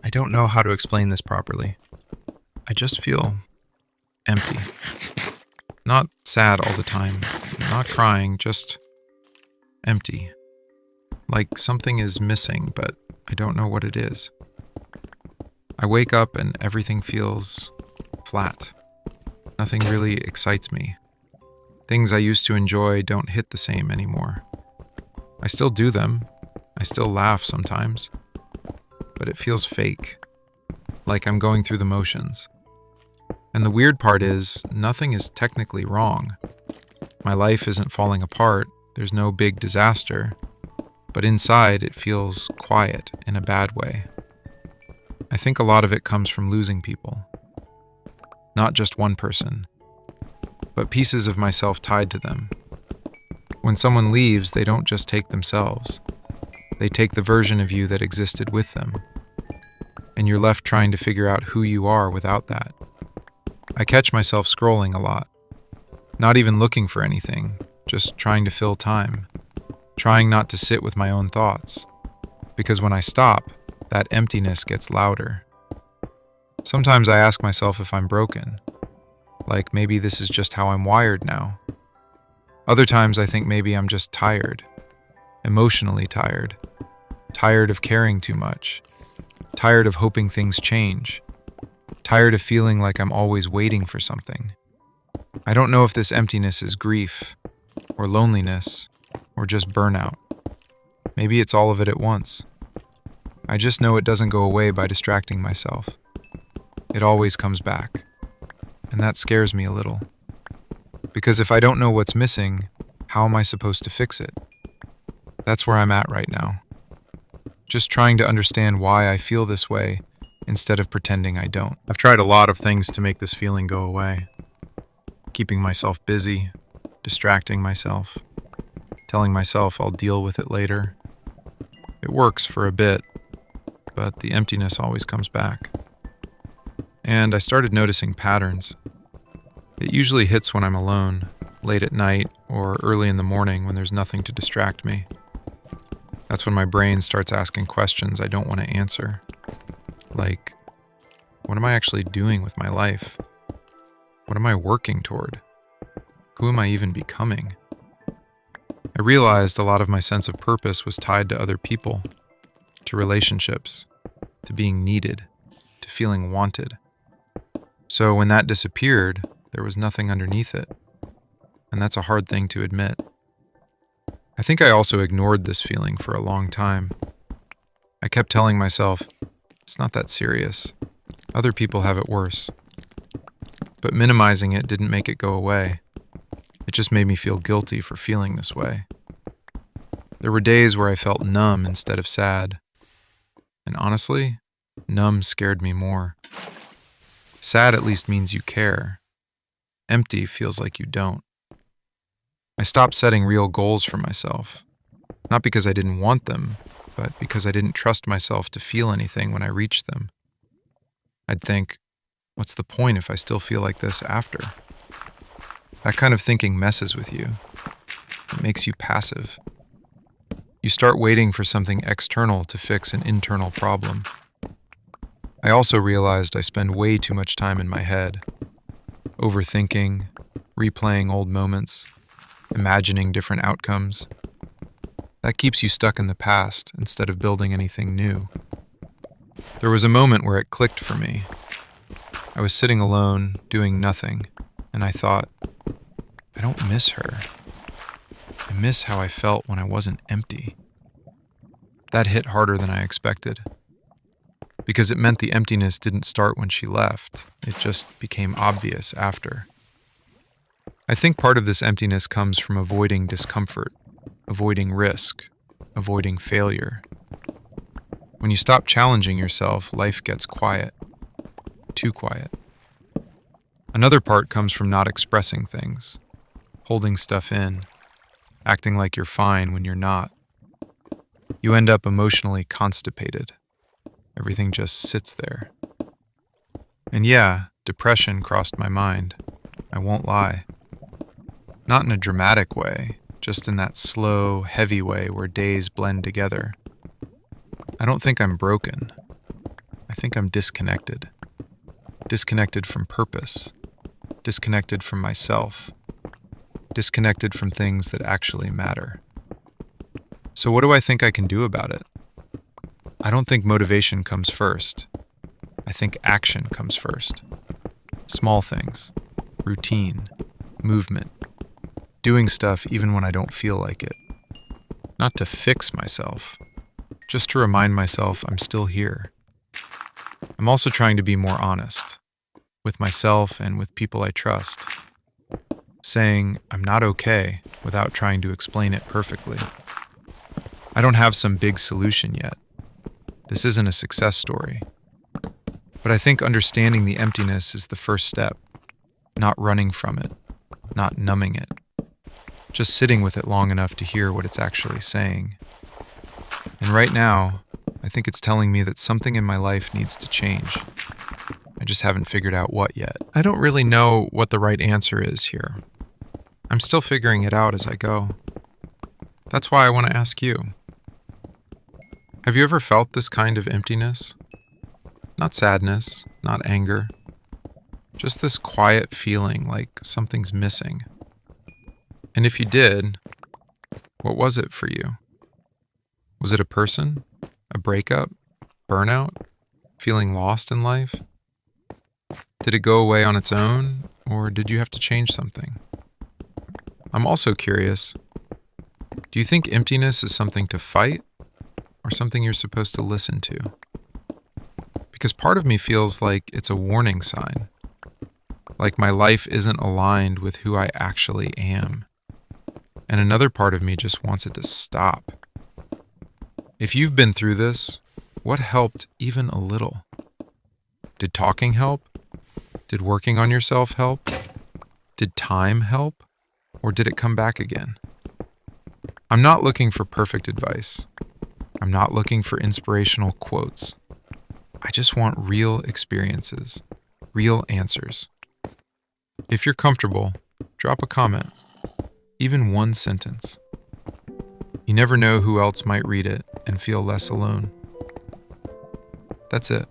I don't know how to explain this properly. I just feel empty. Not sad all the time, not crying, just empty. Like something is missing, but I don't know what it is. I wake up and everything feels flat. Nothing really excites me. Things I used to enjoy don't hit the same anymore. I still do them. I still laugh sometimes. But it feels fake. Like I'm going through the motions. And the weird part is, nothing is technically wrong. My life isn't falling apart. There's no big disaster. But inside, it feels quiet in a bad way. I think a lot of it comes from losing people. Not just one person, but pieces of myself tied to them. When someone leaves, they don't just take themselves. They take the version of you that existed with them. And you're left trying to figure out who you are without that. I catch myself scrolling a lot. Not even looking for anything, just trying to fill time. Trying not to sit with my own thoughts. Because when I stop, that emptiness gets louder. Sometimes I ask myself if I'm broken. Like maybe this is just how I'm wired now. Other times I think maybe I'm just tired. Emotionally tired. Tired of caring too much. Tired of hoping things change. Tired of feeling like I'm always waiting for something. I don't know if this emptiness is grief, or loneliness, or just burnout. Maybe it's all of it at once. I just know it doesn't go away by distracting myself. It always comes back. And that scares me a little. Because if I don't know what's missing, how am I supposed to fix it? That's where I'm at right now. Just trying to understand why I feel this way instead of pretending I don't. I've tried a lot of things to make this feeling go away. Keeping myself busy, distracting myself, telling myself I'll deal with it later. It works for a bit, but the emptiness always comes back. And I started noticing patterns. It usually hits when I'm alone, late at night or early in the morning when there's nothing to distract me. That's when my brain starts asking questions I don't want to answer. Like, what am I actually doing with my life? What am I working toward? Who am I even becoming? I realized a lot of my sense of purpose was tied to other people, to relationships, to being needed, to feeling wanted. So when that disappeared, there was nothing underneath it. And that's a hard thing to admit. I think I also ignored this feeling for a long time. I kept telling myself, it's not that serious. Other people have it worse. But minimizing it didn't make it go away. It just made me feel guilty for feeling this way. There were days where I felt numb instead of sad. And honestly, numb scared me more. Sad at least means you care. Empty feels like you don't. I stopped setting real goals for myself. Not because I didn't want them, but because I didn't trust myself to feel anything when I reached them. I'd think, what's the point if I still feel like this after? That kind of thinking messes with you. It makes you passive. You start waiting for something external to fix an internal problem. I also realized I spend way too much time in my head, overthinking, replaying old moments, imagining different outcomes. That keeps you stuck in the past instead of building anything new. There was a moment where it clicked for me. I was sitting alone, doing nothing, and I thought, I don't miss her. I miss how I felt when I wasn't empty. That hit harder than I expected. Because it meant the emptiness didn't start when she left. It just became obvious after. I think part of this emptiness comes from avoiding discomfort, avoiding risk, avoiding failure. When you stop challenging yourself, life gets quiet. Too quiet. Another part comes from not expressing things, holding stuff in, acting like you're fine when you're not. You end up emotionally constipated. Everything just sits there. And yeah, depression crossed my mind. I won't lie. Not in a dramatic way, just in that slow, heavy way where days blend together. I don't think I'm broken. I think I'm disconnected. Disconnected from purpose. Disconnected from myself. Disconnected from things that actually matter. So what do I think I can do about it? I don't think motivation comes first. I think action comes first. Small things, routine, movement, doing stuff even when I don't feel like it. Not to fix myself, just to remind myself I'm still here. I'm also trying to be more honest with myself and with people I trust, saying I'm not okay without trying to explain it perfectly. I don't have some big solution yet. This isn't a success story. But I think understanding the emptiness is the first step, not running from it, not numbing it, just sitting with it long enough to hear what it's actually saying. And right now, I think it's telling me that something in my life needs to change. I just haven't figured out what yet. I don't really know what the right answer is here. I'm still figuring it out as I go. That's why I want to ask you. Have you ever felt this kind of emptiness? Not sadness, not anger. Just this quiet feeling like something's missing. And if you did, what was it for you? Was it a person? A breakup? Burnout? Feeling lost in life? Did it go away on its own, or did you have to change something? I'm also curious, do you think emptiness is something to fight, or something you're supposed to listen to? Because part of me feels like it's a warning sign, like my life isn't aligned with who I actually am. And another part of me just wants it to stop. If you've been through this, what helped even a little? Did talking help? Did working on yourself help? Did time help? Or did it come back again? I'm not looking for perfect advice. I'm not looking for inspirational quotes. I just want real experiences, real answers. If you're comfortable, drop a comment, even one sentence. You never know who else might read it and feel less alone. That's it.